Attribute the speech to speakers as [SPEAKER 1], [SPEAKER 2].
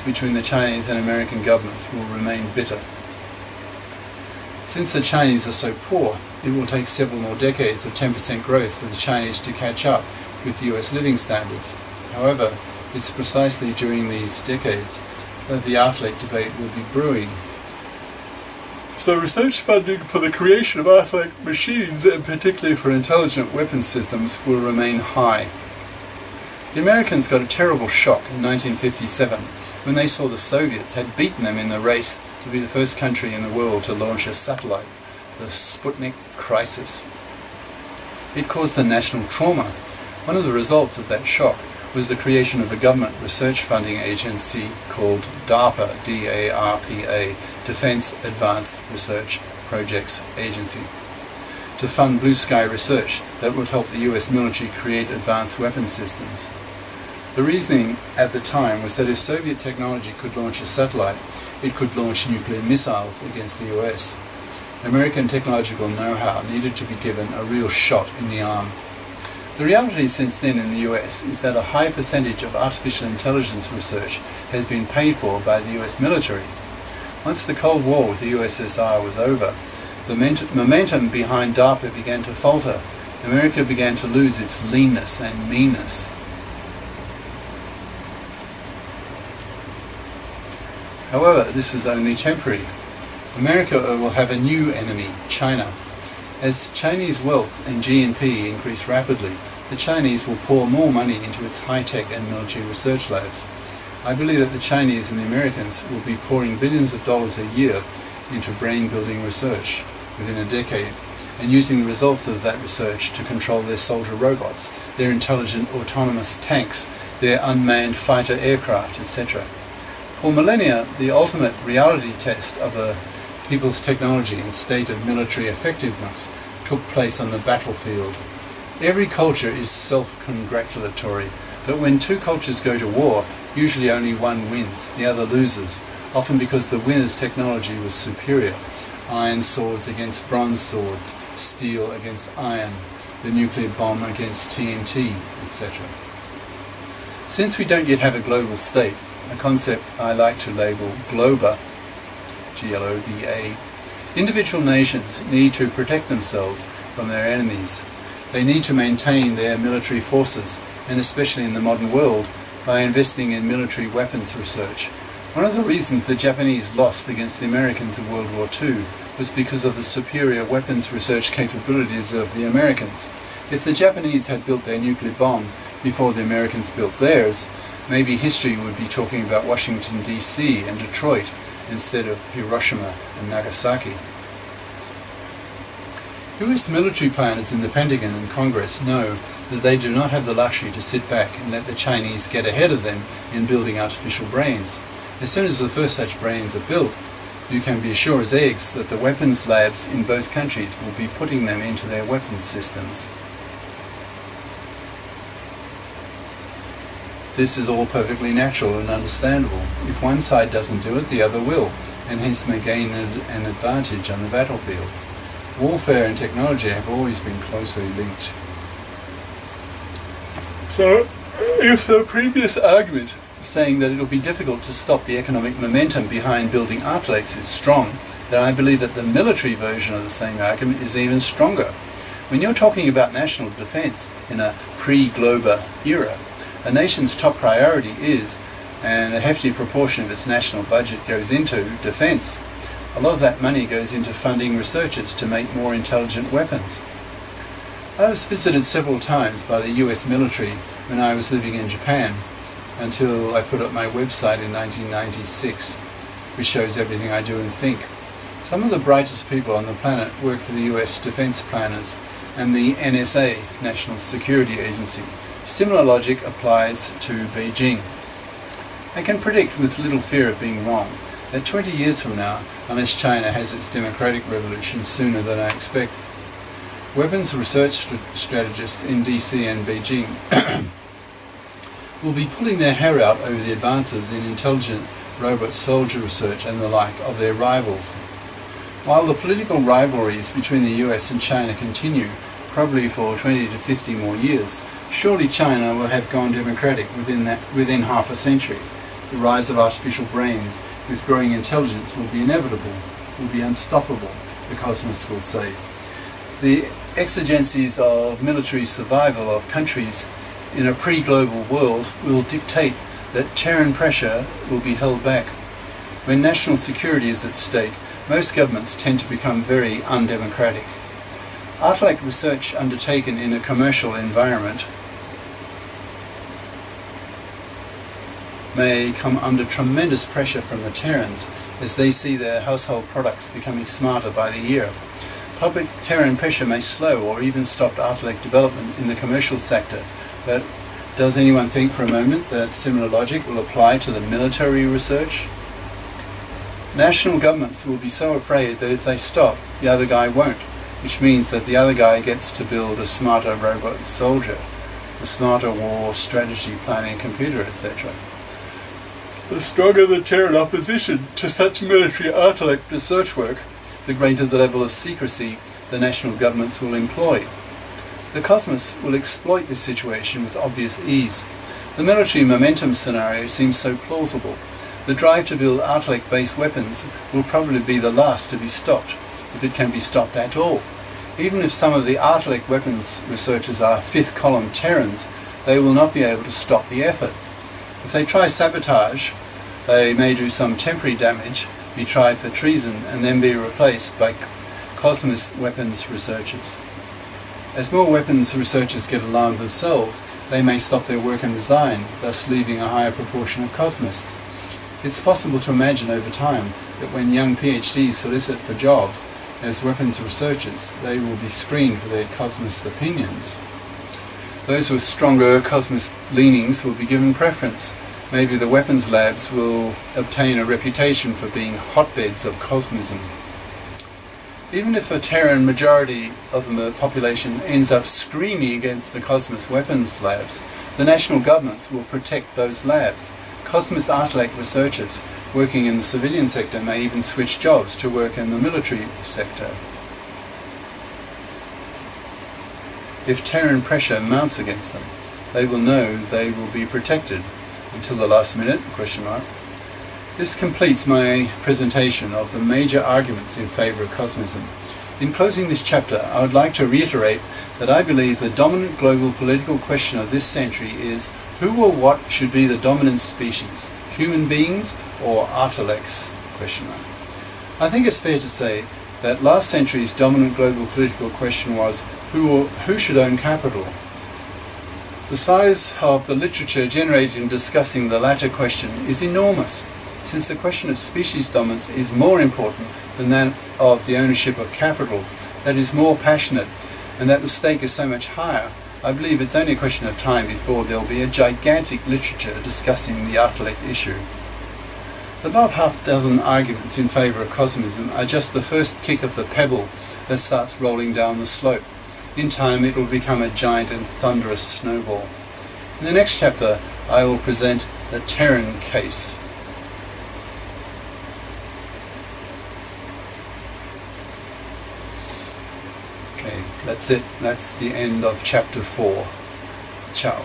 [SPEAKER 1] between the Chinese and American governments will remain bitter. Since the Chinese are so poor, it will take several more decades of 10% growth for the Chinese to catch up with US living standards. However, it's precisely during these decades that the Artilect debate will be brewing. So research funding for the creation of Artilect machines, and particularly for intelligent weapons systems, will remain high. The Americans got a terrible shock in 1957 when they saw the Soviets had beaten them in the race to be the first country in the world to launch a satellite, the Sputnik crisis. It caused a national trauma. One of the results of that shock was the creation of a government research funding agency called DARPA, D-A-R-P-A, Defense Advanced Research Projects Agency, to fund blue sky research that would help the US military create advanced weapon systems. The reasoning at the time was that if Soviet technology could launch a satellite, it could launch nuclear missiles against the US. American technological know-how needed to be given a real shot in the arm. The reality since then in the US is that a high percentage of artificial intelligence research has been paid for by the US military. Once the Cold War with the USSR was over, the momentum behind DARPA began to falter. America began to lose its leanness and meanness. However, this is only temporary. America will have a new enemy, China. As Chinese wealth and GNP increase rapidly, the Chinese will pour more money into its high-tech and military research labs. I believe that the Chinese and the Americans will be pouring billions of dollars a year into brain-building research within a decade, and using the results of that research to control their soldier robots, their intelligent autonomous tanks, their unmanned fighter aircraft, etc. For millennia, the ultimate reality test of a people's technology and state of military effectiveness took place on the battlefield. Every culture is self-congratulatory, but when two cultures go to war, usually only one wins, the other loses, often because the winner's technology was superior. Iron swords against bronze swords, steel against iron, the nuclear bomb against TNT, etc. Since we don't yet have a global state, a concept I like to label GLOBA, G-L-O-B-A, individual nations need to protect themselves from their enemies. They need to maintain their military forces, and especially in the modern world, by investing in military weapons research. One of the reasons the Japanese lost against the Americans in World War II was because of the superior weapons research capabilities of the Americans. If the Japanese had built their nuclear bomb before the Americans built theirs, maybe history would be talking about Washington, D.C. and Detroit instead of Hiroshima and Nagasaki. US military planners in the Pentagon and Congress know that they do not have the luxury to sit back and let the Chinese get ahead of them in building artificial brains. As soon as the first such brains are built, you can be sure as eggs that the weapons labs in both countries will be putting them into their weapons systems. This is all perfectly natural and understandable. If one side doesn't do it, the other will, and hence may gain an advantage on the battlefield. Warfare and technology have always been closely linked. So, if the previous argument saying that it will be difficult to stop the economic momentum behind building Artilects is strong, then I believe that the military version of the same argument is even stronger. When you're talking about national defense in a pre-Globa era, a nation's top priority is, and a hefty proportion of its national budget goes into, defense. A lot of that money goes into funding researchers to make more intelligent weapons. I was visited several times by the US military when I was living in Japan, until I put up my website in 1996, which shows everything I do and think. Some of the brightest people on the planet work for the US defense planners and the NSA, National Security Agency. Similar logic applies to Beijing. I can predict with little fear of being wrong that 20 years from now, unless China has its democratic revolution sooner than I expect, weapons research strategists in DC and Beijing will be pulling their hair out over the advances in intelligent robot soldier research and the like of their rivals. While the political rivalries between the US and China continue, probably for 20 to 50 more years, surely China will have gone democratic within half a century. The rise of artificial brains with growing intelligence will be inevitable, will be unstoppable, the Cosmists will say. The exigencies of military survival of countries in a pre-global world will dictate that Terran pressure will be held back. When national security is at stake, most governments tend to become very undemocratic. Artilect research undertaken in a commercial environment may come under tremendous pressure from the Terrans as they see their household products becoming smarter by the year. Public Terran pressure may slow or even stop Artilect development in the commercial sector, but does anyone think for a moment that similar logic will apply to the military research? National governments will be so afraid that if they stop, the other guy won't, which means that the other guy gets to build a smarter robot soldier, a smarter war strategy planning computer, etc. The stronger the Terran opposition to such military Artilect research work, the greater the level of secrecy the national governments will employ. The Cosmists will exploit this situation with obvious ease. The military momentum scenario seems so plausible. The drive to build Artilect-based weapons will probably be the last to be stopped, if it can be stopped at all. Even if some of the Artilect weapons researchers are fifth column Terrans, they will not be able to stop the effort. If they try sabotage, they may do some temporary damage, be tried for treason, and then be replaced by Cosmist weapons researchers. As more weapons researchers get alarmed themselves, they may stop their work and resign, thus leaving a higher proportion of Cosmists. It's possible to imagine over time that when young PhDs solicit for jobs as weapons researchers, they will be screened for their Cosmist opinions. Those with stronger Cosmist leanings will be given preference. Maybe the weapons labs will obtain a reputation for being hotbeds of Cosmism. Even if a Terran majority of the population ends up screaming against the Cosmist weapons labs, the national governments will protect those labs. Cosmist Artilect researchers working in the civilian sector may even switch jobs to work in the military sector. If Terran pressure mounts against them, they will know they will be protected until the last minute, ? This completes my presentation of the major arguments in favour of Cosmism. In closing this chapter, I would like to reiterate that I believe the dominant global political question of this century is who or what should be the dominant species, human beings or Artilects? ? I think it's fair to say that last century's dominant global political question was who should own capital. The size of the literature generated in discussing the latter question is enormous, since the question of species dominance is more important than that of the ownership of capital, that is more passionate, and that the stake is so much higher. I believe it's only a question of time before there will be a gigantic literature discussing the Artilect issue. The above half-dozen arguments in favour of Cosmism are just the first kick of the pebble that starts rolling down the slope. In time it will become a giant and thunderous snowball. In the next chapter I will present the Terran case. Okay, that's it. That's the end of chapter 4. Ciao.